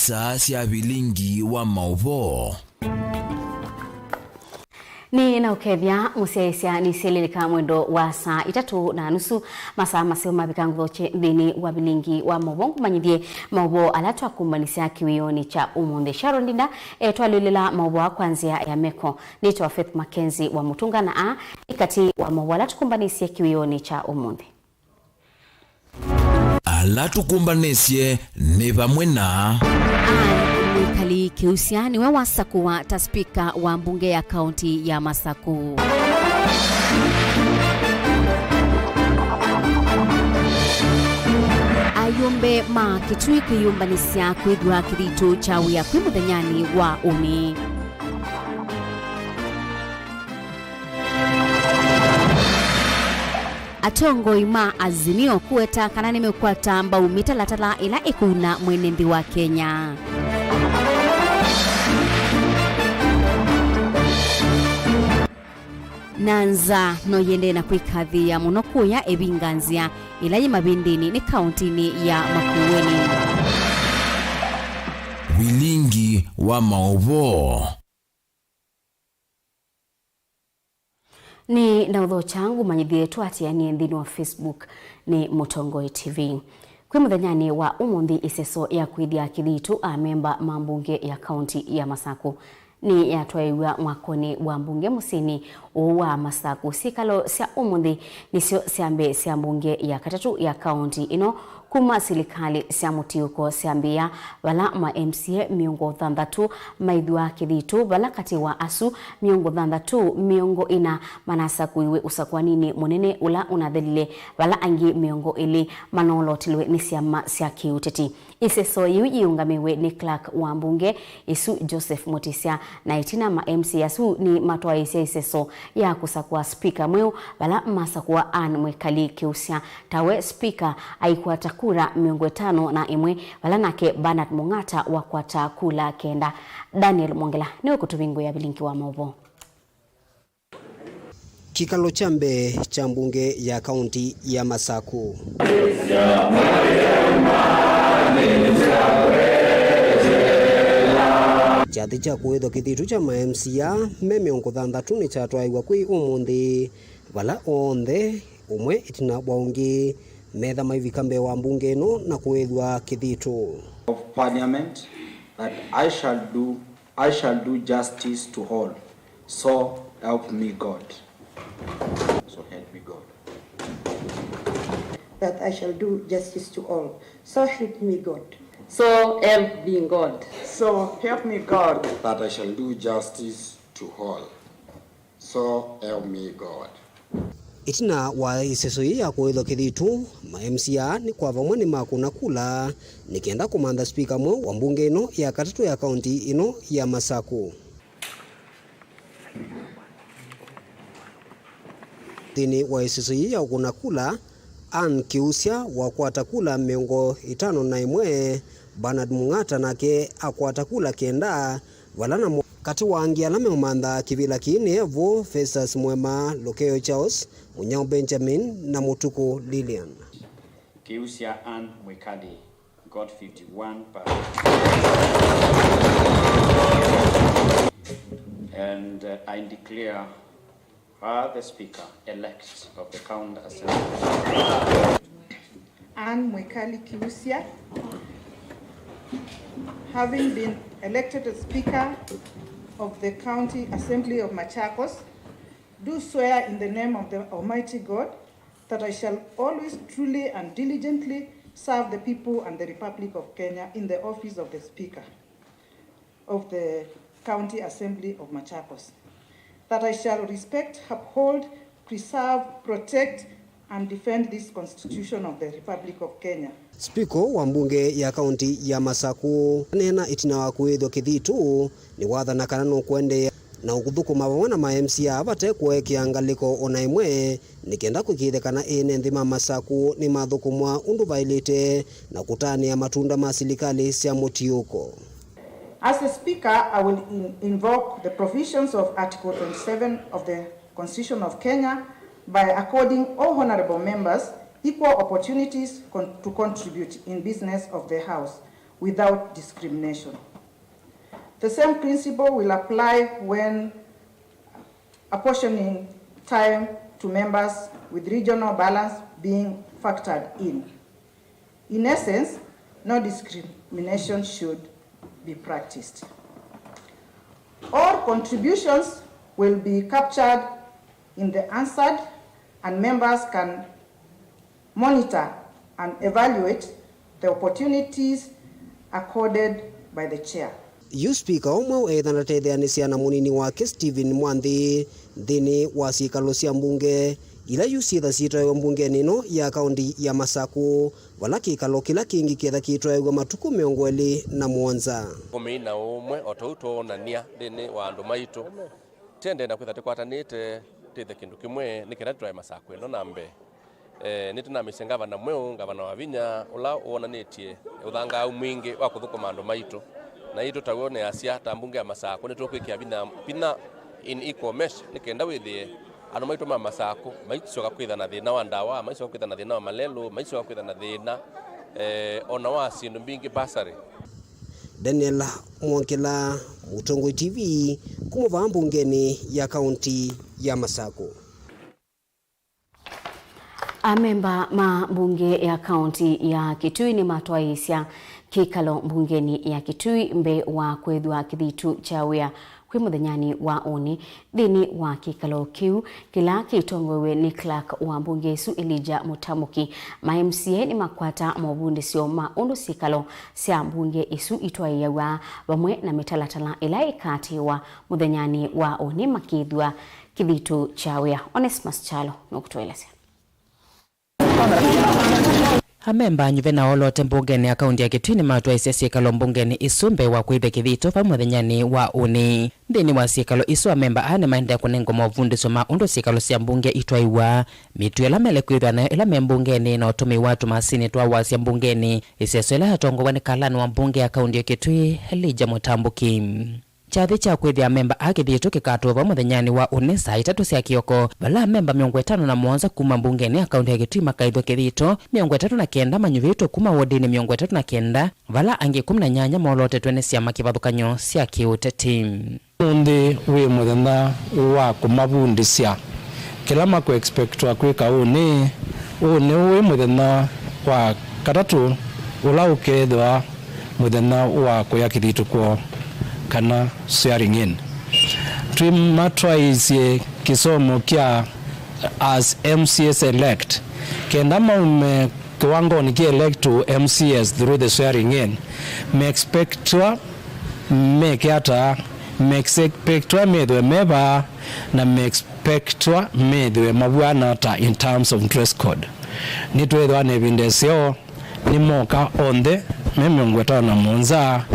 saa cia Vilingi wa Mauvoo. Ni na ukethia musiaisia ni seleleka mwendo wa saa 3:30 masaa maseo mabikangu thini wa Vilingi wa Mauvoo manyithie Mauvoo alatwa kumbanisia kiwioni cha umunthi Sharondinda twalulila Mauvoo kwanzia ya meko nitwa Faith MAKENZI wa Mutunga na ikati wa Mauvoo alatukumbanisia kiwioni cha umunthi alatukumbanesie ni vamwe na Kali Kiusia niwe wasakuwa ta spika wa mbunge ya kaunti ya Masaku. Ayombe kitui kiyumbanisia kwithwa kiritu cha wia kwi muthenyani wa uni. Atongo ima azimio kueta kana nimekwata mbau mitalatala ila ikuna mwenendi wa Kenya. Nanza no yende na kwikathia muno kuya ebinganzia ila yimabindini ni kauntini ya Makueni. Vilingi wa Mauvoo. Ni na udho changu manyithie twatianie nthini wa Facebook ni Mutongoi TV. Kwi muthenyani wa umunthi iseso ya kwithia kithitu a memba mambunge ya kaunti ya Masaku ni yatwaiwa mwakoni wa mbunge musini wa Masaku sikalo sia umunthi nisio siambe sia mbunge ya katatu ya kaunti ino kuma silikali sia mutiuko siambia wala ma MCA miongo thandatu maithwa kithitu wala kati wa asu miongo thandatu miongo ina Manasaku iwe usakwanini munene ula unathelile wala angi miongo ili manolotilwe ni siama sia kiuteti iseso yiungamiwe ni Clark wa mbunge isu Joseph Mutisia na itina ma MCA su ni matwaisia iseso ya kusakwa speaker mweu wala masakwa Anne Mwekali Kiusia tawe speaker aikuwa takura miongo 5 wala nake Bernard Mungata wa kwata kula kenda. Daniel Mongela niwe kutubingu ya Vilingi wa Mauvoo. Kikalo chambe cha mbunge ya kaunti ya Masaku. Chati cha kuwetho kithitu cha MCA miongo thandatu ni chatwaiwa kwi umunthi wala onthe umwe itina waungi metha maivikambe wa mbunge no na kuwethwa kithitu of parliament that I shall do justice to all, so help me God. So help me God. That I shall do justice to all, so help me God. So help me God. So help me God. That I shall do justice to all, so help me God. Itina wa iseso ya kuwetho kithitu ma MCA ni kwa vamwe ni makuna kula nikienda kumanda speaker mwe wa mbunge ino ya katatu ya kaunti ino ya Masaku. Tini wa iseso ya kuna kula Anne Kiusia wa kwata kula miongo 5 Bernard Mungata nake akwata kula kenda walana kati wangi alame umanda kivila kini evo Festus Mwema Lokeo Charles Munyao Benjamin na Mutuku Lilian. Kiusia Anne Mwekali got 51%. And I declare her the speaker elect of the county assembly. Anne Mwekali Kiusia, having been elected as Speaker of the County Assembly of Machakos, do swear in the name of the Almighty God that I shall always truly and diligently serve the people and the Republic of Kenya in the office of the Speaker of the County Assembly of Machakos, that I shall respect, uphold, preserve, protect, and defend this Constitution of the Republic of Kenya. Speaker wa mbunge ya kaunti ya Masaku nena itina wa kuwethwa kithitu ni wathana kana no kwende na ukuthukuma vamwe ma MCA abate kuekia ngaliko ona imwe nikienda kwikithekana ene nthima Masaku ni mathukumwa undu vailite na kutania matunda ma silikali cia mutiuko. As a Speaker, I will invoke the provisions of Article 27 of the Constitution of Kenya by according all honorable members equal opportunities to contribute in business of the House, without discrimination. The same principle will apply when apportioning time to members with regional balance being factored in. In essence, no discrimination should be practiced. All contributions will be captured in the answered, and members can monitor and evaluate the opportunities accorded by the chair. Yu speaker umwe ethana tetheanisia na munini wake Stephen Mwanthi thini wa cikalo cia mbunge ila yusietha ciitwayo mbungeni no ya kaunti ya Masaku wala kikalo kila kingi kietha kitwayo matuku 27 kumina umwe otoutonania thini wa andu maitu tende na kwitha tikwatanite tithe kindu kimwe nikira twaye Masaku ino nambe nitina misengava na mweu ngavana wa Vinya ula wonanitie uthanga mwingi wa kuthukuma andu maitu na ito tawone asia tambunge ya Masaku nitokwikia bina in equal mesh nikenda withie anu maitu ma Masaku maitu kwitha na thina wa ndawa maitu kwitha na thina wa malelu maitu kwitha na thina ona wa sindu mbingi basari. Daniel Mwonkela, Mutongo TV, kumuva mbungeni ya kaunti ya Masaku. Amemba ma bunge ya kaunti ya Kitui ni matwaisya kikalo mbungeni ya Kitui mbe wa kwethwa kithitu cha wia kwi muthenyani wa uni thini wa kikalo kiu kila kitongowe ni clerk wa mbunge su Elijah Mutamuki. Ma MCA ni makwata mabundi sio ma undu sikalo sia mbunge isu itwaiwa bamwe na mitalatala ila ikati wa muthenyani wa uni makithwa kithitu cha wia. Onesmus Chalo nokutweleza. Amemba nyuvena olote mbungeni ya kaunti ya Kitui ni matwaisya sikalo mbungeni isumbe wa kwithe kithito pa muthenyani wa uni. Thini wa sikalo isu amemba ane maende kunengo mavundiso ma undu sikalo sia mbunge itwaiwa mitu ila mele kwithwa nayo ila membungeni na utumi watu masini twa wasya mbungeni iseso ila hatongowa ni kalani wa mbunge ya kaunti ya Kitui Elijah Mutamuki. Chathi cha kwithia memba akithito kikatova muthenyani wa uni saa 3 cia kioko bala memba 57 kuma mbungeni akaunti ya Kitui makaithwa kithito 39 manyuvito kuma wodini 39 bala angi 18 molote twene cia makivathukanyo cia kiuteti. Ndi wi muthenya wa kumavundisya kila mako expectwa kwika uni wi muthenya wa katatu ula ukethwa muthenya wa kuya kithito kwa kana swearing in. Twimatwaisye kisomo kia as MCS elect kenda maume kiwango ni ki elect to MCS through the swearing in me expectwa me kiata me expectwa medwe meba na me expectwa medwe mabwana ta in terms of dress code nitwethwa ne bindesyo ni moka onde memengweta na monza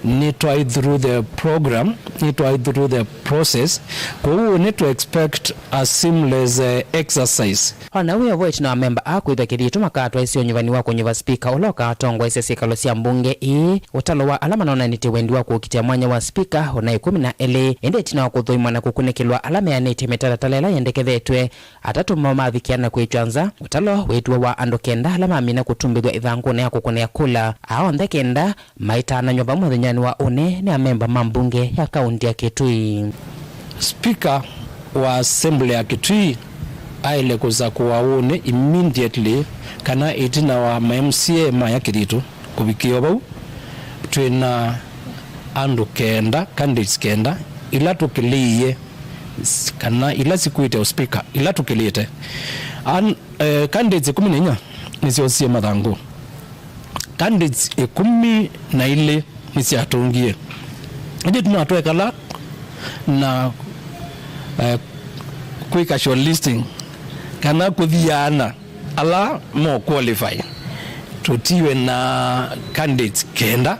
need to through the program, need to through the process. We need to expect a seamless exercise. Ona we avoid na member akwitha kithito makatwa isio nyuvani wako nyuva speaker uloka tongwa ise sikalo sia mbunge utalo wa alama na niti wendi wako ukitia mwanya wa speaker ona 12 ende tina wako thuimwa na kukunekilwa alama ya niti metalatala yendekethetwe atatu mamathikiana kwichanza utalo wetuwa wa ando kenda alama amina kutumbithwa ithangu na kukunea kula aonde kenda maitana nyuva muthenyani wa une ni amemba mambunge ya kaunti ya Kitui. Speaker wa assembly ya Kitui aile kuza kuwa une immediately kana itina wa MCA maya kithito kubikio bau twina andu kenda candidates kenda ila tukiliye kana ila sikuite speaker ila tukilite candidates 14 nisiosie mathangu candidates 12 nisiatungie ndi tunatwekala na quick short listing kana kuthiana ala mo qualify tutiwe na candidates kenda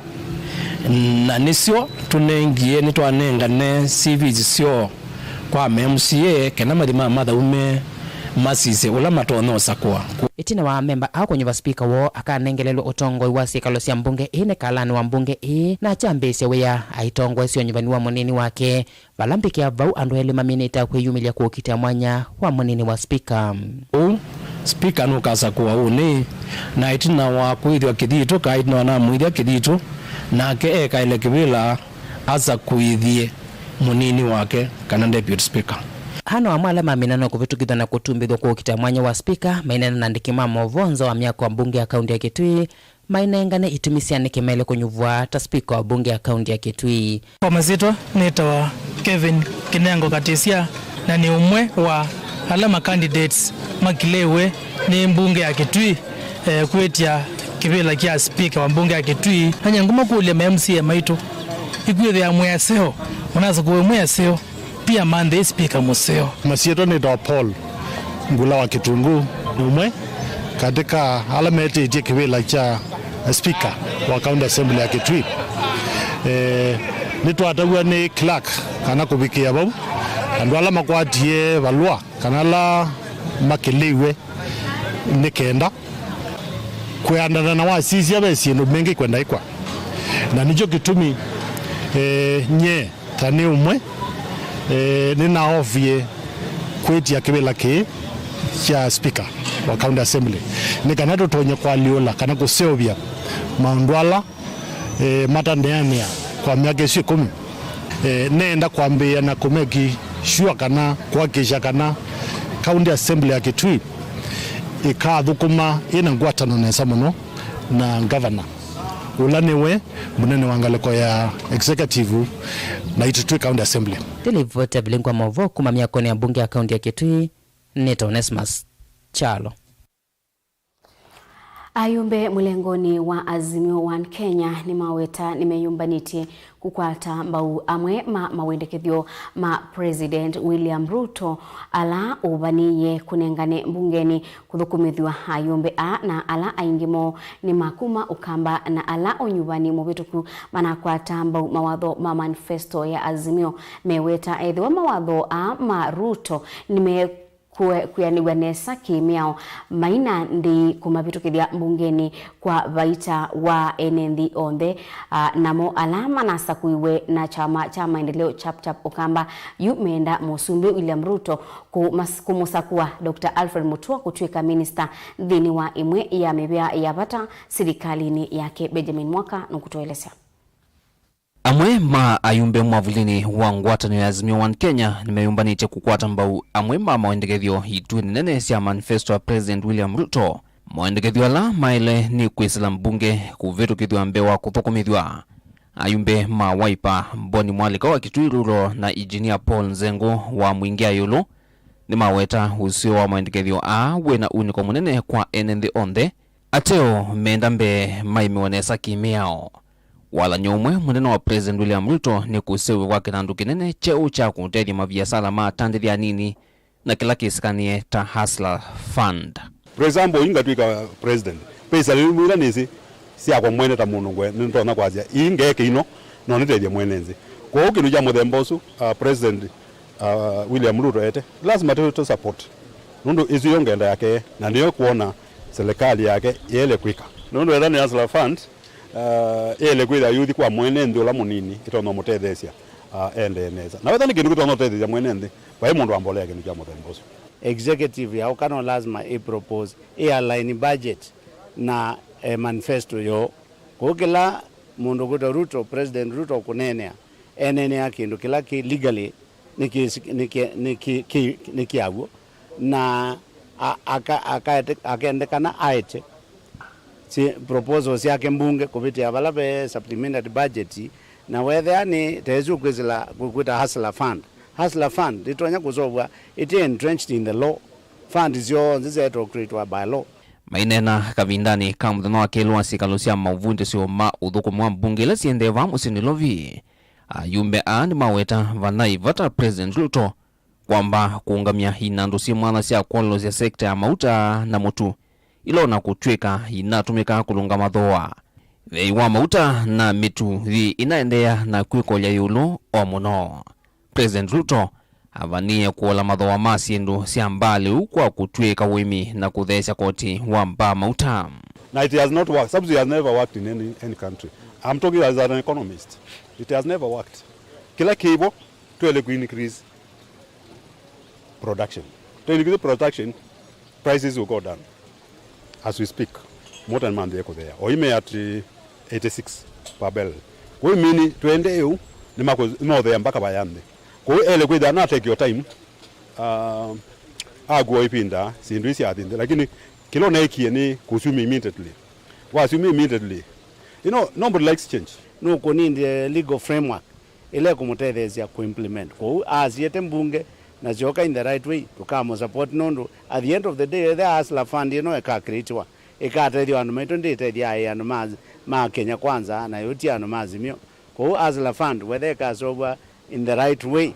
na nisio tunengie nitwanengane CVs sio kwa MCA kana mathima mathaume masise ula matonosa kwa itina wa memba ako nyuva speaker wo akanengelelwa utongoi wa sikalo sia mbunge ine kalani wa mbunge na chambese wea aitongoi sio nyuvani wa munini wake balambiki ya vau andu elima minita kweyumilia kuokitia mwanya wa munini wa speaker speaker no kasa kwa uni na itina wa kuithwa kithito kaitna na muithia kithito na ke eka ile kibila asa kuithie munini wake kana deputy speaker. Hano amala maminano kuvitukithwa na kutumbithwa kwa kitamwanya wa speaker mainene na ndikima Mauvoo wa miaka wa mbunge ya kaunti ya Kitui mainengane itumisiane kimele kunyuvwa ta speaker wa bunge ya kaunti ya Kitui. Kwa mazito nitawa Kevin Kinengo Katisia na ni umwe wa alama candidates makilewe ni mbunge ya Kitui kwetia kibila kia speaker wa mbunge ya Kitui hanya nguma kule MCA maitu ikuwe ya mweseo unaza kuwe mweseo pia mande speaker museo. Masieto ni Paul Ngula wa Kitungu umwe katika alameti itie kibila cha speaker wa county assembly ya Kitui. Nitwatagwa ni clerk kana kubikia bau andu ala makwatie balwa kana la makiliwe nikenda kuandana na wasisi abesi no mengi kwenda ikwa na nijo kitumi nye tani umwe nina ofie kwetia kibila ki cha speaker wa county assembly nikanato tonye kwa liola kana kuseobia maundwala matandeania kwa miaka 10 nenda kwambia na kumeki shua kana kuhakikisha kana county assembly ya Kitui ikathukuma ina ngwatano nesa muno na governor ulaniwe munene wa ngaleko ya executive na Kitui county assembly. Tilivota Vilingi Mauvoo kuma miaka ya bunge ya kaunti ya Kitui Neta Onesmus Chalo. Ayumbe mulengoni wa Azimio One Kenya ni maweta nimeyumbaniti kukwata mbau amwe mawendekethio ma President William Ruto ala ubaniye kunengane mbungeni kuthukumithwa ayumbe na ala aingimo ni makuma ukamba na ala onyubani mubituku manakwata mbau mawatho ma manifesto ya Azimio meweta ethiwa mawatho ma Ruto kuyaniwa nesa kimiao maina ndi kumavitukithia mbungeni kwa vaita wa enendi onde namo alama nasa kuiwe na chama cha maendeleo chap ukamba yu meenda musumbi William Ruto kumusakua Dr. Alfred Mutua kutuika minister dhini wa imwe ya mebea ya bata sirikalini yake. Benjamin Mwaka nukutueleza. Amwe ma ayumbe mwavulini wa ngwatano ya Azimio One Kenya nimeyumbanite kukwata mbau amwe ma mawendekethio hitu nene sia manifesto ya President William Ruto. Mawendekethio la maile ni kwisila mbunge kuvitukithwa mbewa kuthukumithwa. Ayumbe ma Wiper Boni Mwalika wa Kitui Rural na Engineer Paul Nzengo wa Mwingia Yolo ni maweta usio wa mawendekethio wena uniko munene kwa enendi onde ateo meenda mbe maimiwanesa kimiao. Wala nyomwe munene wa President William Ruto ni kusewe wake na ndukinene cheo cha kutethi mabiasara matandithia nini na kila kisikanie ta Hustler Fund. For example, ingatwika president pesa limwira nisi sia kwa mwene ta mundu ngwe nitona kwazia ingeke ino no niteje mwenenzi kwa hiyo kinu ja muthembosu President William Ruto ete lazima to support nundu izu yongenda yake na ndiyo kuona serikali yake yele kwika nundu edani Hustler Fund ele kwira yuthi kwa mwenende ula munini itono mutethesia ende neza na wethani kindu kitono tethesia mwenende kwa mundu ambolea kindu kya muthembosu. Executive ya ukano lazima propose align budget na manifesto yo kukila mundu kuto Ruto President Ruto kunenea enenea kindu kila ki legally nikiago na akaendekana aite si proposals yake mbunge kupitia balabe supplementary budget na whether ni tezu kwizila kukuta Hustler Fund. Hustler Fund litonya kuzobwa it entrenched in the law. Fund is your zizeto created by law. Mainena kavindani kamuthano wa kelwa sikalusia Mauvoo sio ma udhuko mwa mbunge la siendeva musinilovi. Ayumbe ni maweta vanai vata President Ruto kwamba kuungamia hinandu si mwana sia kwalo ya sekta ya mauta na mutu ilo na kutweka inatumika kulunga madhoa. Veiwa mauta na mitu vi inaendea na kuikolya yulo o muno. President Ruto avanie kuola madhoa masiendu siambali ukwa kutweka wimi na kuthesha koti wa mba mauta. Now it has not worked. Subsidy has never worked in any country. I'm talking as an economist. It has never worked. Kila kibo to increase production. To increase production prices will go down as we speak. More than month yako there. Oime at 86 per barrel. Kwa hiyo mini tuende EU ni more there mpaka bayande. Kwa hiyo ele kwenda na take your time. Agua ipinda sindu isi adinde lakini kilo na iki ni consume immediately. Consume immediately. You know, nobody likes change. No koni the legal framework ile kumutethezia ku implement. Kwa hiyo asiete mbunge na joka in the right way tukamo support nondo. At the end of the day the asla fund eka creatiwa. Eka tedio anu metonde tedia anu ma Kenya kwanza na yoti anu mazimio. Kwa hiyo asla fund whether eka soba in the right way.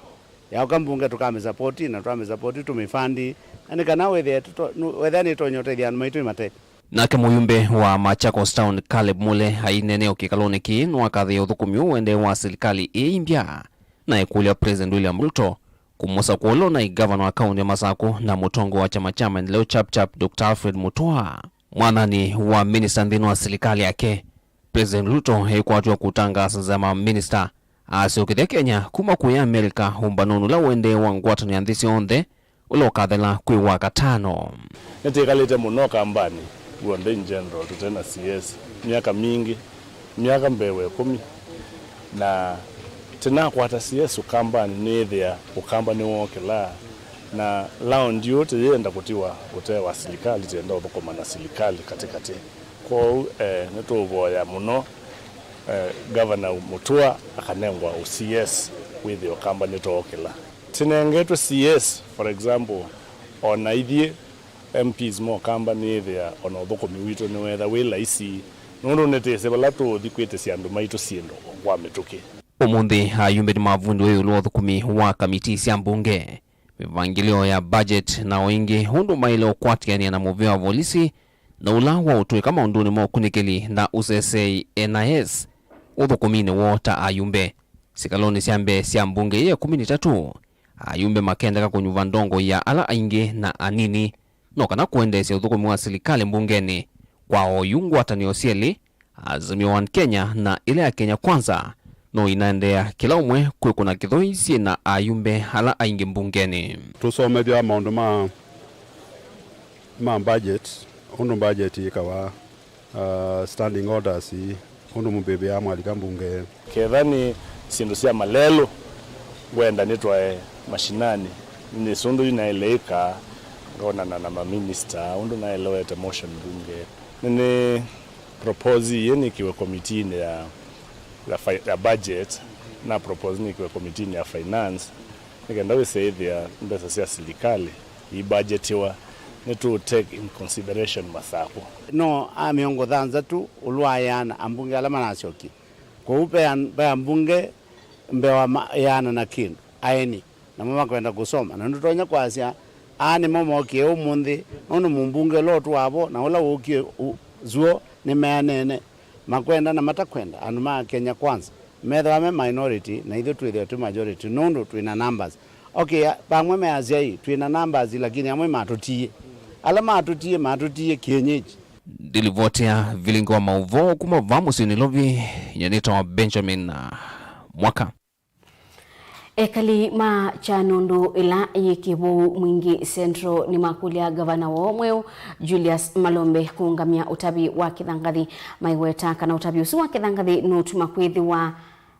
Ya ukambunge tukame support na tukame support tumefandi ani kana whether ni tonyote dia anu metu mate. Nake muyumbe wa Machakos Town Caleb Mule haineneo kikaloniki nwakathi uthukumi uende wa serikali iimbya na ikulia President William Ruto kumusa kuolo na igavana wa kaunti ya Masako na mutongo wa chama maendeleo chap Dr. Alfred Mutua. Mwanani wa minister ndino wa serikali yake President Ruto haikuwa kutangaza za minister asiokithia Kenya kuma kuya Amerika humbanonu la uende wa ngwatano ya nthisi onthe ulokathela kwi waka 5. Netikalite muno kambani uonde in general tutena CS miaka mingi miaka mbewe 10 na tena kwata CS ukambani nethia ukambani wokela na round yote yenda kutiwa utewa serikali tenda ubokoma na serikali katikati kwa netovoya muno governor Mutua akanengwa CS with the ukambani tokela tinengetwe CS for example ona ithie MPs mo company there on oboko miwito no whether we laisi no netese balato dikwete siandu maito siendo kwa metuke omundi ayumbe mavundo yo thukumi wa kamiti cia mbunge mivangilio ya budget na oingi hundu mailo kwatiania na Mauvoo wa polisi na ulawa utwe kama unduni mo kunikeli na USSA NIS uthukumine wota ayumbe sikaloni siambe cia mbunge ya 13 ayumbe makenda kunyuva ndongo ya ala aingi na anini no kana kuendesha uthukumi wa serikali mbungeni kwa oyungu ataniosieli Azimio One Kenya na ile ya Kenya Kwanza no inaendea kila umwe kwe kuna kithoisi na ayumbe hala aingi mbungeni. Tusomethia maundu ma budget undu budget ikawa standing orders undu mubebe ya mwalika mbunge kethani sindu cia malelo wenda nitwae mashinani ni sundu inaeleka ngona na minister undu naelewete motion bunge ni propose yeni kiwe committee ya budget na propose ni kiwe committee ya finance nikenda we say there ndasa cia serikali I budget wa need to take in consideration Masako no amiongo dhanza tu ulwayana ambunge alama nasioki kwa upe ambunge mbewa yana na kindu aeni na mama kwenda kusoma na ndotonya kwasia ani mama okie umundi ono mumbunge lotu wabo na ula okie zuo ni meanene makwenda na matakwenda anuma Kenya Kwanza metho ame minority na ithu twithio tu majority nondo twina numbers okay pamwe meazia hii twina numbers lakini amwe matutie alama matutie kienyeji dilivotea Vilingi wa Mauvoo kuma vamusi nilovi nyanita Benjamin Mwaka ekali ma chanundu ila yikibu mwingi centro ni makulia gavana wa mweo Julius Malombe kuungamia utabi wa kithangathi maiweta kana utabi usu wa kithangathi no tumakwithiwa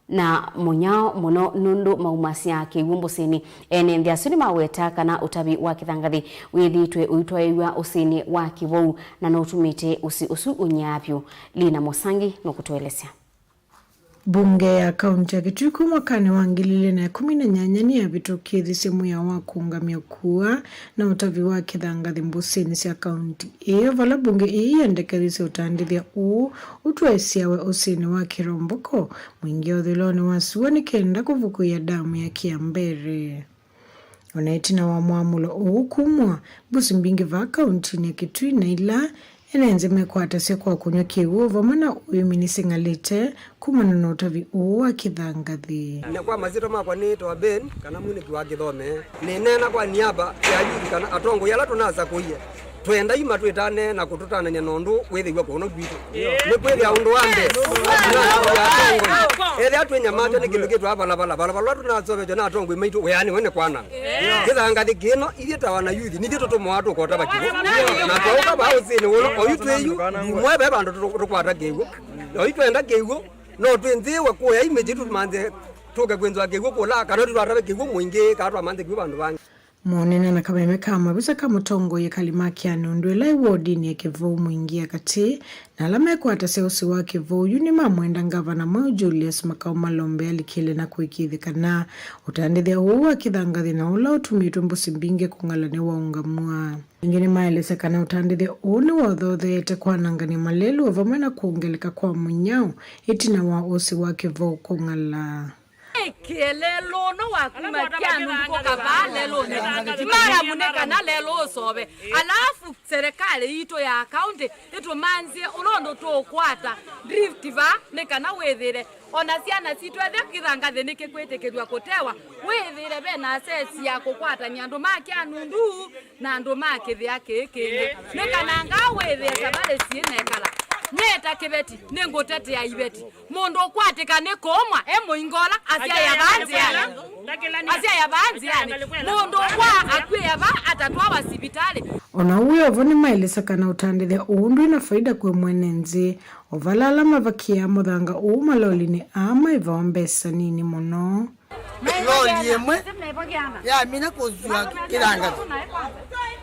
na munyao muno nundu maumasia kiwumbusini ene ndia suni maweta kana utabi wa kithangathi withitwe uitwaiwa usini wa kibou na no tumite usu unyapyo Lina Mosangi no kutuelezea. Bunge ya kaunti ya Kitui mwakani wa 2018 ni yabitukithi sehemu ya wakuungamia kuwa na utavi wa kithangathi mbusini cia kaunti iyo vala bunge ii yendekerise utandithia utwesiawe usini wa kiromboko mwingi uthiloni wa suwa ni kenda kuvukuia damu ya Kiambere. Onaitina wa mwamulo kumwa busi mbingi va kaunti ni ya Kitui na ila enenze mekwata kwa kunywa kiwu vamana uyu minisingalite kumana na utavi wa kithangathi. Na kwa mazito makwa ni to Ben kana mwini kiwa githome ni nena kwa niaba ya yiri kana atongo yala tunaza kuiye twenda ima twitane na kututananya nondu withigwa kuno gwitu ni kwithia undu wambe ethia twenyamate ni kindu gitu apa bala tunacobejo na atongwe maitu weani wene kwana kithangathi kino irie tawana youth ni thitu tumwatu kota bakigo na twauka bausini wono oyu tweyu mwebe bandu tukwata kigo oyu twenda kigo no twenthiwe kuya imejitu tumanze tuke kwenzwa kigo kula kana tutwatabe kigo mwingi katwa manze kigo bandu bangi Monene na kameme kama bisa kama tongo ye kalimaki anondwela iwodini ya Kivou mwingia kati na alame kwa ataseusi wa Kivou yunima mwenda ngavana Mau Julius Makau Malombe alikile na kuikithika na utandithia huwa kithangathi na ula utumitu mbusi mbinge kungalane wa ungamua. Ingine maelese kana utandithia uni wa dhothete kwa nangani malelu wavamena kuongeleka kwa mwenyao itina wa osi wa Kivou kungala. Kelelo no wakuma kianu kuka balelo mara muneka na lelo sobe alafu serikali ito ya county ito manzie ulondo to kwata drift va neka na wethire ona ciana citwethe kithangathe nike kwetekerwa kutewa wethire be na sesi ya kukwata nyandu make anundu na andu make thia kekenge neka nanga wethire sabale cienekala nyeta kibeti nengotete ya ibeti mondo kwatika nekomwa emoingola asia ya banzi yani mondo kwa akwe yaba atatwa wasibitali ona uyo voni maelesa kana utandithia undu ina faida kwe mwenenzi ovalala mavakia muthanga umaloli ni ama ivaombesa nini muno loli yemwe ya mina kuzua kiranga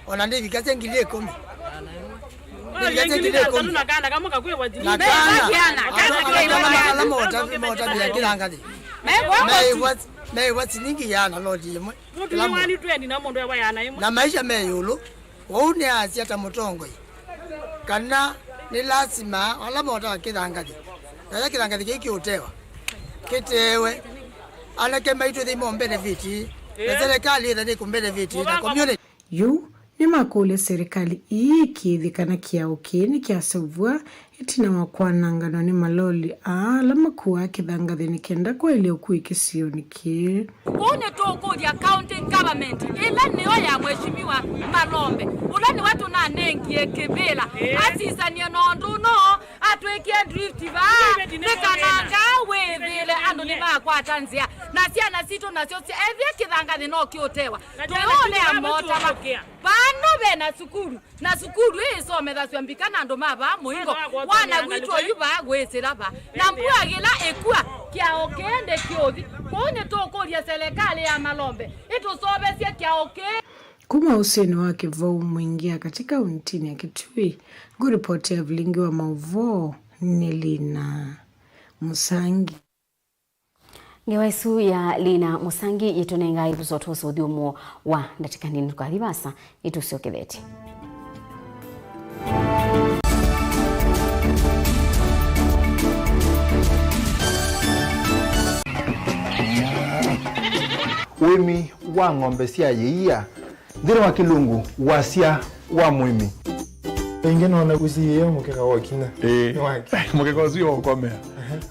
ona ndivi kase ngilie komi na maisha meyulu wauni asi ata mutongoi kana ni lazima alama wata kirangathi na kirangathi kiki utewa kitewe anake maitu thimo benefit na serikali ina ku benefit na community ni makule serikali ikithikana kiao kini kiasavua itina wakwanangano ni maloli alama kuwa kithangathi ni kenda kwa ile ukuikisio niki une toko ya county government ila niyo ya mheshimiwa Malombe ula ni watu na nengie kebela asisania nondu no atwekie drift va nekananga wethile andu ni makwa tanzia na ciana cito na cio ethia kithangathi no kiotewa tuone amota bano bena sukuru na sukuru isometha ciambikana andu maba muingo wana gwitwo yuba gwicira ba na mbuagila ekua kiao kende kiothi kone tokoria serikali ya Malombe itusobesie kiao ke kuma useni wa Kivou mwingia katika untini ya Kitui nguripoti ya Vilingi wa Mauvoo ni Lina Musangi Ngewaisu ya Lina Musangi yitunenga ibuzoto sodiumo wa ndatika nini kwa libasa itusio kibeti. Wimi wa ng'ombe cia yeia ndiri wa kilungu wasia wa mwimi ingine ona kusiye mukeka wakina mukeka uzio ukomea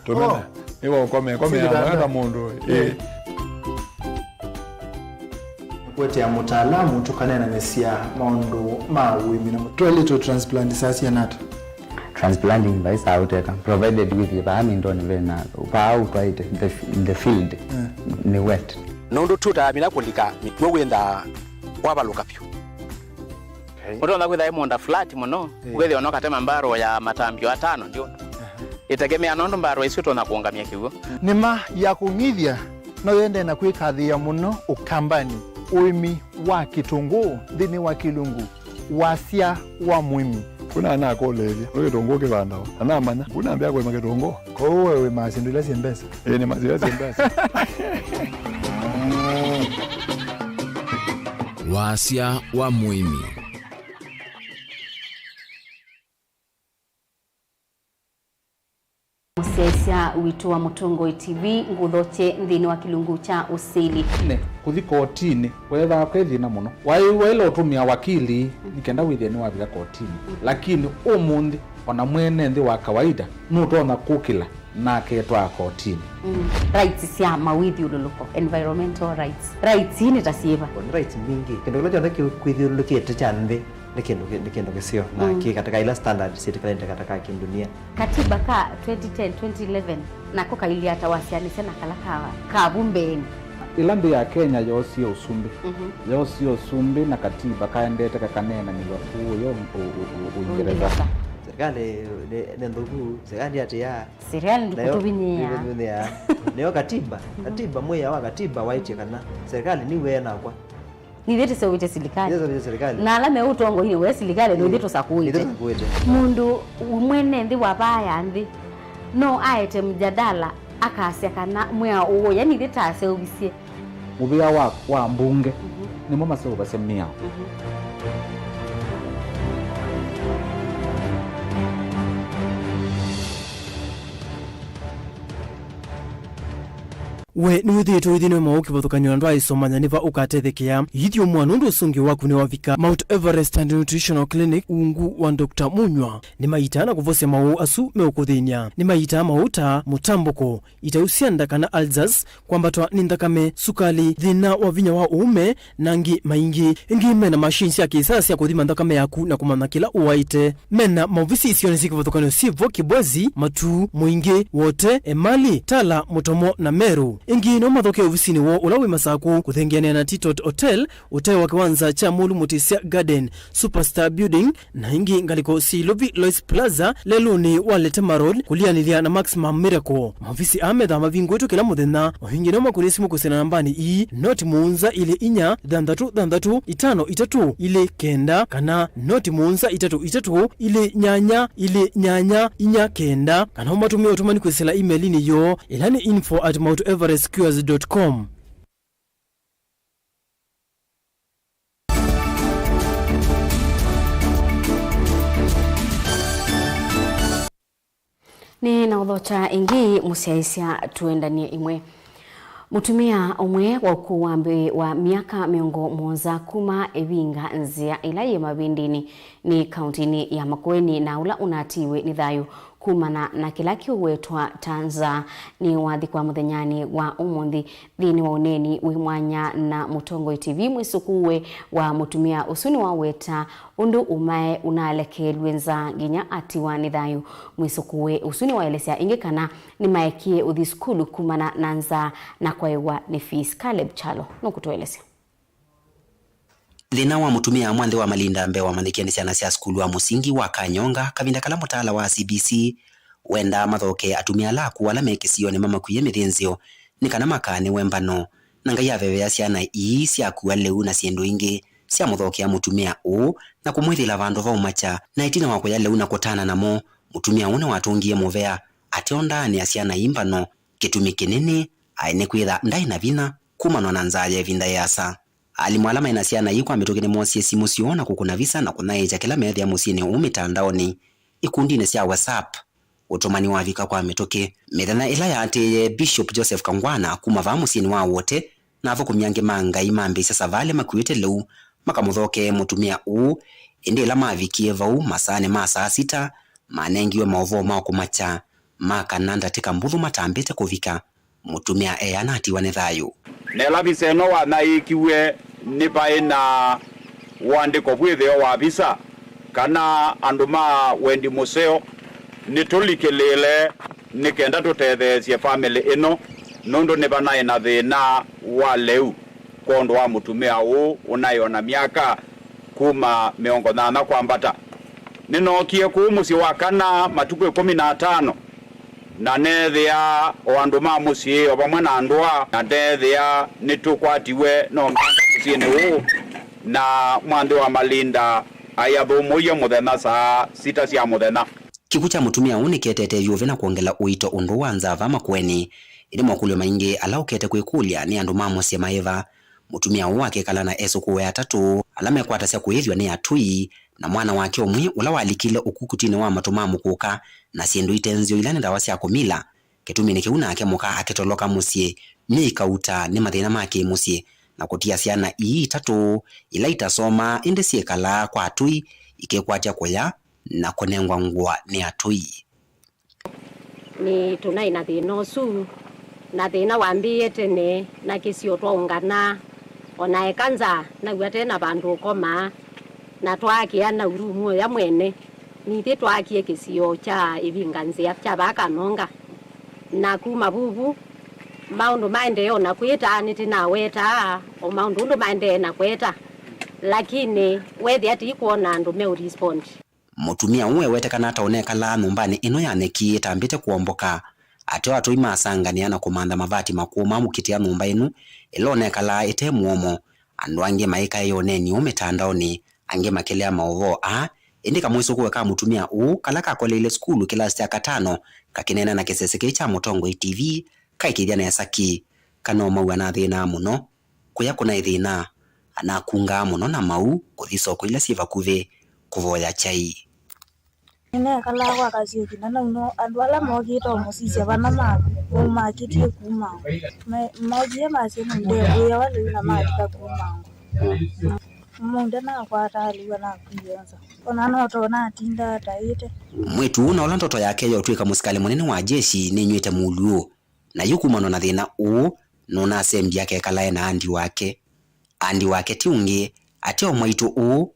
tumena iwa ukomea mwana mundu kwete ya mutaalamu tukana na mesia maondo ma wimi na toilet transplant sasa nata transplanting by sauteka provided with the amindoni vena pa out right in the field ni wet nondo tuta mina kulika mitwenda kwabaluka pyo Unaona kwenda imonda flat muno gwethe onoka tema mbaro ya matambio 5 ndio itegemea nondo mbaro isito na kuongamia kigo nima ya kungithia no yende na kwikathia muno ukambani uimi wa kitunguu thini wa kilungu wasia wa mwimi kuna na kolevya kitungu kibandao ana manya kuna ambia kwa kitungu kwa wewe masindula sembesa ni mazira sembesa wasia wa mwimi Musesia wito wa Mutongo TV nguthoche nthini wa kilungu cha usili ne kuthi kotini wetha kwethina muno wailo utumia wakili nikenda withia ni wabira kotini lakini umundi ona mwene nthi wa kawaida nutona kukila na ketwa kotini rights cia mawithi ululuko environmental rights ni tasiva rights mingi kendo lojo ndaki kwithiulukiete cha nthi ni kindu gisio na ki katika ila standard serikali katika kindunia. Katiba ka 2010 2011 nako kaili atawasiani sana kala ka bumbeni ilambi ya Kenya yosi usumbi yosi usumbi na katiba kaendete kakanena ni wakuyo Uingereza. Serikali ni ndugu serikali atia serikali ndikutubinia neo katiba moya wa katiba waiti kana serikali ni wena kwa ni vete sewite serikali na alame utongo hiyo we serikali ndio vito sakuite mundu umwene ndi wabaya ndi no aite mjadala akasya kana mwa uwo yani vitase ubisie mubia wa mbunge ni mama sio basemia we ni uthito ithino mauki bathukanyo ndo aisomanya niva ukatethekia yithio mwana undu usungi waku ni wavika Mount Everest and Nutritional Clinic ungu wa Dr. Munywa ni maitana kuvose mau asu meukuthinia ni maita mauta mutamboko itausianda kana alzas kwambatwa ni ndakame sukali thina wa vinya wa uume nangi maingi ingime na machines ya kisasa ya kuthima ndakame yaku na kumana kila uwaite mena mauvisi isioni sikivathukanyo sivo kibwezi matu mwingi wote emali tala mutomo na meru ingi no mathoke ofisini wo ulawi masaku kuthengiania na Titot Hotel uteo wa kiwanza cha Mulu Mutisia Garden Superstar Building na ingi ngaliko Silovi Lois Plaza leluni walete marod kulianilia na Maximum Miracle mavisi amedha mavingu wetu kila muthenya wahingi no makunisimu kusena nambani i noti muunza ile inya dandatu itano itatu ile kenda kana noti muunza itatu ile nyanya inya kenda kana umatumia utumani kwesela email ni yo ilani info@mounteverestcures.com. ni na udhocha ingi musiaisia tuendanie imwe mutumia umwe wa ukuwambi wa miaka miongo mwanza kuma evinga nzia ila ye mabindini ni kauntini ya Makueni na ula unatiwe ni thayu kumana na kila kiuwetwa Tanza ni wathi kwa muthenyani wa umundi thini wa uneni wimwanya na Mutongo TV mwisukuwe wa mutumia usuni wa weta undu umae unalekelwe nza nginya atiwa ni thayu mwisukuwe usuni wa elesya ingikana ni maekie uthi skulu kumana na nza na kwaiwa ni fees Caleb Chalo no kutoelesya Thina wa mutumia mwanthe wa malinda mbe wa mandikiani ciana cia skulu wa musingi wa Kanyonga kavinda kala mutala wa CBC wenda mathoke atumia laku wala mekisio ni mama kuye mithinzio ni kana makane wembano na ngai avevea ciana ii cia kuwa leu na ciendo ingi cia muthoke ya mutumia u na kumwithila vandu va umacha na itina wako ya leu na kutana namo mutumia une watungie muvea ationda ni ciana imbano kitumi kinene aine kwitha ndai na vina kumanwa na nzaye vinda yasa alimwalama ina ciana ikwa mitokene mosie simu siona kukuna visa na kunaeja kila methi ya musini umitandaoni ikundine cia WhatsApp utumani wa vika kwa mitoke methana ila ya ate Bishop Joseph Kangwana kuma va musini wa wote na avo kumyange manga imambe cia savale makuite leu makamuthoke mutumia u indi ila mavikie vau masane masa sita manengiwe Mauvoo mao kumacha makananda tika mbuthu matambite kuvika mutumia anati wane thayu nela biseno wana ikiwe nipa ina wandiko bwithio wa visa kana anduma wendi museo nitulikelele nikenda tutethesie family ino nundu nibana ina thina wa leu kondo wa mutumia u unayona miaka kuma miongo thana kwambata ninokie ku musi wa kana matuku 15 na nethia wandu ma musi obamwe na ndwa na nethia nitukwatiwe no musi ni na mwande wa malinda ayathumoya muthena saa 6 cia muthena kiku cha mutumia uniketete yuve na kuongela uito undu wa nzava Makueni ili mwakulio maingi alaukete kwikulia ni andu mamusie maeva mutumia wake kala na esukuwe atatu alame kwata cia kuithwa ni atui na mwana wake umwi ula walikile ukukutine wa matumamu kuka na siendu itenzio ilani ndawa cia kumila kitumi ni kiuna ake muka akitoloka musie mikauta ni mathina make musie na kutia ciana ii tatu ila itasoma inde ciekala kwa atui ikekwatia kuya na kunengwa ngwa ni atui ni tunai na thina su na thina wambie tene na kisio twaungana ona ekanza na gwate na bandu koma na twakiana urumu ya mwene nithi twakie kisio cha ivinganzia cha Bakanonga na kuma Mauvoo maundu maendeleo na kwita niti na weta o maundu ndo maendeleo na kweta lakini wethi ati kuona ndo me respond. Mutumia uwe wetekana ataonekala nyumbani ino yaneki itambite kuomboka ate watu imasangania na kumanda mavati makuma mukitia nyumba inu ilonekala ite muomo andu ange maika yoneni umetandaoni ange makelea Mauvoo indika mwiso kuweka mutumia kala kakolele skulu kilasi ya 5 kakinena na kiseseke cha Mutongo TV kaikithia na saki kana mau na thina muno kuya kuna ithina anakunga muno na mau kuthicoko ila siva kuve kuvoya chai ine kala kwa kazi kinana uno andwala mogito musisi bana maku umakitie kuma maji mase nde ya wale na maji ta kuma munde na kwa tali wana kuyenza ona no to na tinda taite mwetu na olantoto yake yotwika musikali munene wa jeshi ni nywete muluo na yukumano na thina nona sembi yake kala na andi wake tiungi atio mwaitu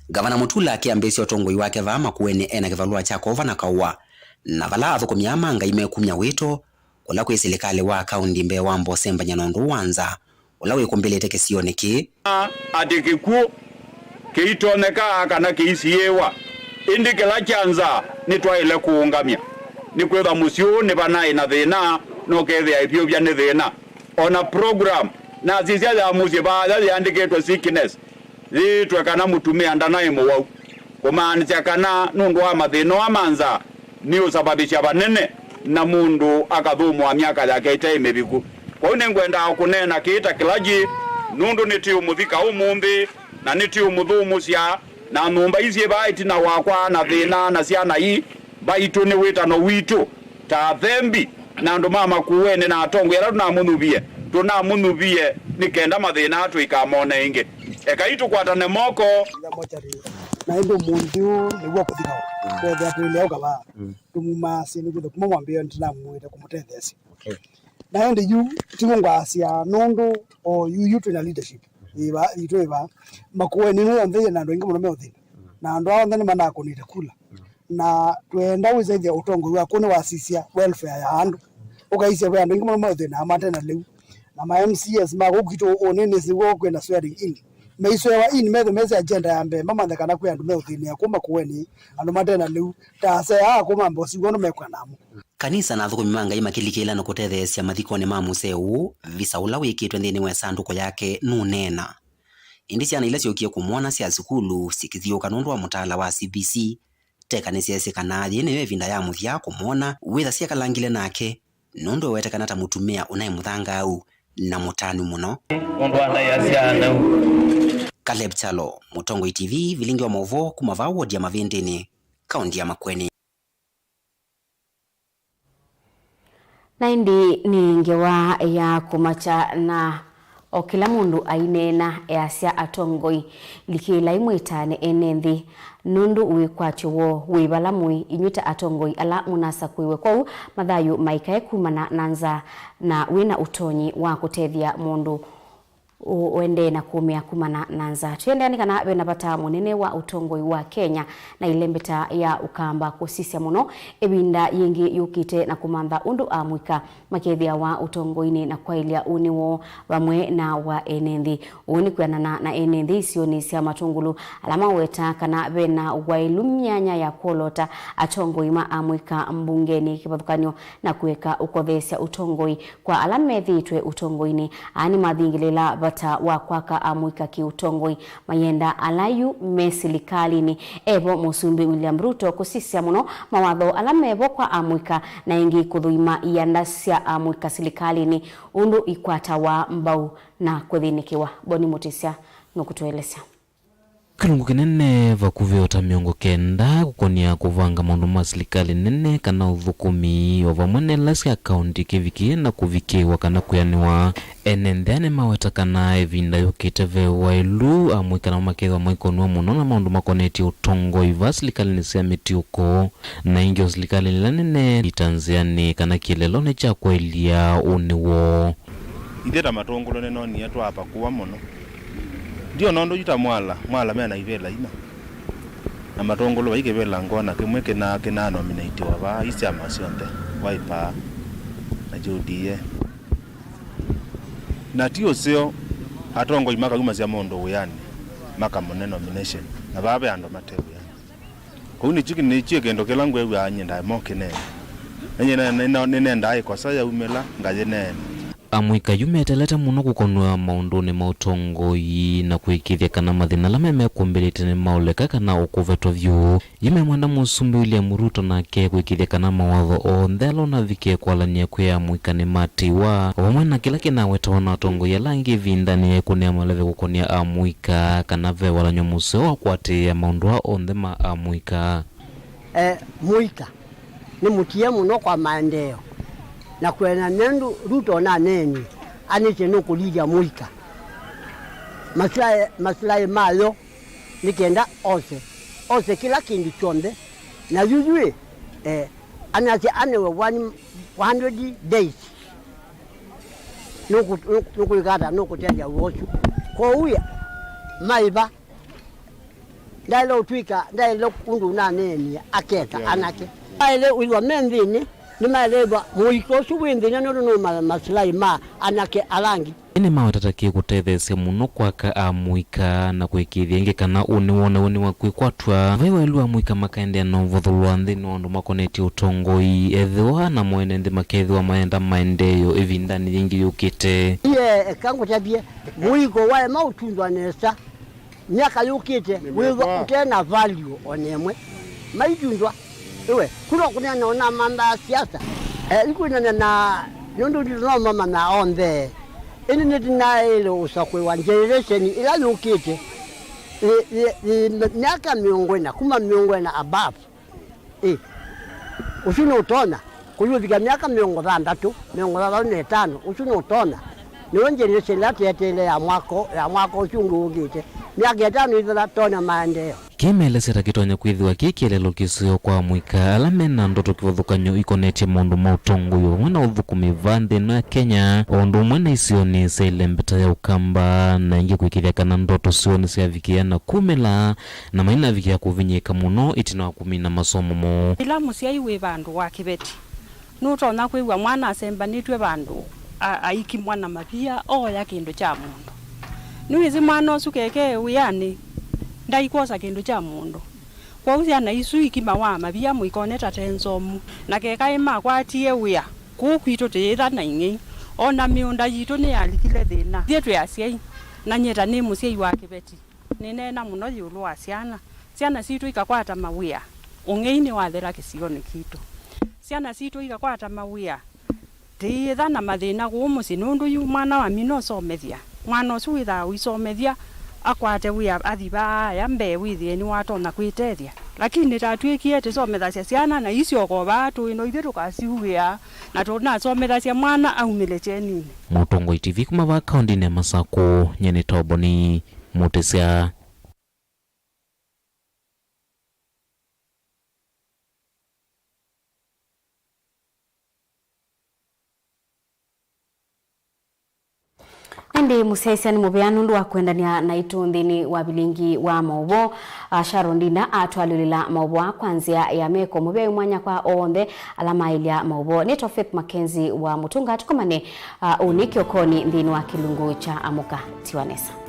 Gavana Mutula akiambesi otongoi wake vama kuene ena kivalua chako ova na kaua na vala athukumia manga imekumya wito kula kwe serikali wa kaundi mbe wambo semba nyanondo wanza ulawe kumbelete kesioneki atikiku kiitoneka kana kiisiewa indikela chanza nitwaile kuungamia nikwetha musio ni bana ina thina no kethia ipio bya ni thina ona program na zizia ya musie ba ya andiketwa sickness zitwe kana mutumia ndana imwau kumaanisha kana nundu wa mathino amanza ni usababisha banene na mundu akathumwa miaka yake itaimebiku kwa hiyo ngwenda kunena kiita kilaji nundu niti umuthika umuthi na niti umuthumu cia na numba ici baiti na wakwa na thina na ciana hii baitu ni witano witu ta thembi na ndu mama kuwene na atongo yara tunamunubie nikenda mathina atu ikamona inge ekaitu kwatane moko na ndo mundu niguo kuthika kwa atule au kaba tumuma sini kudo kumwambia ntina mwita kumutethesi na ende yu tingwasia nundu o yu to leadership iba itweba makuwe ni no ndhe na ndo inga muno meothi na ndo ao ndani mana kunita kula na twenda wizaithia utongo wa kune wasisia welfare ya andu ukaisia kwa ndo inga muno meothi na matena leu na ma MCS magukito onene sigo kwenda swearing in meiswewa in meze agenda ya mbe mama ndakana kwa andu meothi ya kuma kuweni andu matena leu ta se kuma mbosi gono mekwa namu kanisa na thukumi manga imakilikila no kutethesia mathikone ma museu visa ula wikitwe nthini wa sanduko yake nunena indi ciana ila ciokie kumwona cia sukulu sikithioka nundu wa mutaala wa CBC tekanisia kana yene vinda ya muthia kumwona witha cia kalangile nake nundu wetekana ta mutumia unai muthanga au na mutani muno mundu anayaciana Caleb Chalo Mutongo TV Vilingi wa Mauvoo kumava wodi ya Mavindini kaunti ya Makueni. Na indi ni ngewa ya kumacha na o kila mundu ainena easia atongoi likila imwitane enenthi nundu wikwacho wo wibalamui inyuta atongoi ala munasa kuiwe kwau mathayu maikae kumana nanza na wina utonyi wa kutethia mundu uende na kumia kumana nanza tuendeani kana bena bata munene wa utongoi wa Kenya na ilembeta ya ukamba kusisia muno ebinda yengi yukite na kumanda undu amwika makethia wa utongoini na kwailia uniwo bamwe na wa enenthi uni kwanana na enenthi sioni cia matungulu alama weta kana bena wailumnyanya ya kolota atongoi ma amwika mbungeni kibathukanyo na kuweka ukothesia utongoi kwa alama thitwe utongoini ani mathingilela bata wa kwaka amwika kiutongoi mayenda alayu mesirikali ni ebo musumbi William Ruto kusisia muno mawatho alamebo kwa amwika na ingi kuthuima iandasia amwika serikali ni undu ikwata wa mbau na kuthinikiwa Boni Mutisia nukutueleza Kalungu kinene vakuvyota miongo kenda kukonia kuvanga maundu ma serikali nene kana uthukumi ovamwene lasi akaunti kiviki na kuvikiwa kana kuyaniwa enendhane maweta kana evinda yokite vewailu amwikana makethwa mwikonwa muno na maundu makoneti utongo iva serikali nisia mitiuko na ingio serikali nilanene itanziani kana kilelone cha kwailia uniwo ndira matongulo neno ni yetu hapa kuwa muno ndio nondo juta mwala mena ivela ina na matongolo baike bela ngona kimwe kina nominate wa ba isi amasionte waipa na judie na tio sio atongo imaka kuma cia mondo uyani maka mone nomination na babe ando mateu yani ko ni chiki ni chike ndo kelangu ewe anyenda mokene nene ndai kwa saya umela ngaje nene amwika yumetelete muno gukonwa maunduni mautongoi na kwikithia kana mathina la meme kumbelete ne mauleka kana ukuvetwa vyu yime mwanda musumbi William Ruto nake kwikithia kana mawatho o ndelo na vike kwalania kwe amwika ni matiwa wamwe na kila kinaweta na tongo ya langi vindani kunia maleve gukonia amwika kana ve walanyo museo kwate maundwa ondema amwika mwika ni mutia muno kwa maendeleo na kwena nendo Ruto na neni aniche no kulija mwika maslahi malo nikenda ose kila kindu chonde na yujue anache anewe 100 days nuku igata nuku teja uosu kwa uya maiba ndailo twika ndailo kundu na neni aketa anake aile uiwa mendini ni maleba muiko suwindi no maslahi ma anake alangi ene mawatatakie kutethesia muno kwaka amwika na kwikithia ingi kana uni wakwikwatua vaiwelu amwika makaendea na uvothulwa nthini wandu makoneti utongoi ethiwa na mwene nthi makethiwa maenda maendeyo ivindani yingi yukite iye kangu tabie muiko wae mautundwa nesa miaka yukite wigo utena value onemwe maitundwa iwe kulo kunena ona mamba siasa ikunena na nundu ndino mama na onde ini nitina ile usakwe wa generation ila yukite miaka miongwena kuma miongwena above usino utona kuyuvika miaka miongo 3 usino utona niwe generation lati yatele ya mwako uchungu ukite miaka 5 ithela tona maendeleo kimelesera kitonya kwithiwa kikielelo kisio kwa mwika alamena ndoto kivothukanyo ikonetie maundu mautongo yo mwana uthukumi vande na Kenya ondu mwene isioni seilembeta ya ukamba na ingi kwikithia kana ndoto sioni siavikia na kumela na maina vikia kuvinyika muno itina wa kumina masomo mo ila musiai we bandu wa kibeti nutona kwiwa mwana asembanitwe bandu aiki mwana mapia o ya kindu cha mundu niwizi mwana osukeke uyani ndaikosa kindu cha mundu kwa uziana isu ikima wa mabia muikoneta tenzomu na keka ima kwatie wia kukwito teetha na ingi ona miunda yitu ni alikile thina thietu ya siai na nyeta ni musiai wa kibeti ninena muno yulu wa ciana citu ikakwata mawia ungeini wathera kisioni kitu ciana citu ikakwata mawia teetha na mathina gumuci nundu yu mwana wa mino somethia mwana ucu witha wisomethia akwate wia athiba ya mbe withie ni watona kwitethia lakini tatwikie tisomethacia ciana na icio goba tu ino ithe tukasiugia na tuna somethacia mwana aumile chenini Mutongo TV kuma ba kaunti ne Masako nyene toboni mutesia Ndi musaisia ni mubeanu ndu wakwendania na itu nthini wa Vilingi wa Mauvoo Sharondina atwalilila Mauvoo kwanzia ya meko mubeu mwanya kwa onde alama ilia Mauvoo neto Faith MAKENZI wa Mutunga tukomane uniki okoni nthini wa kilungu cha amuka tiwanesa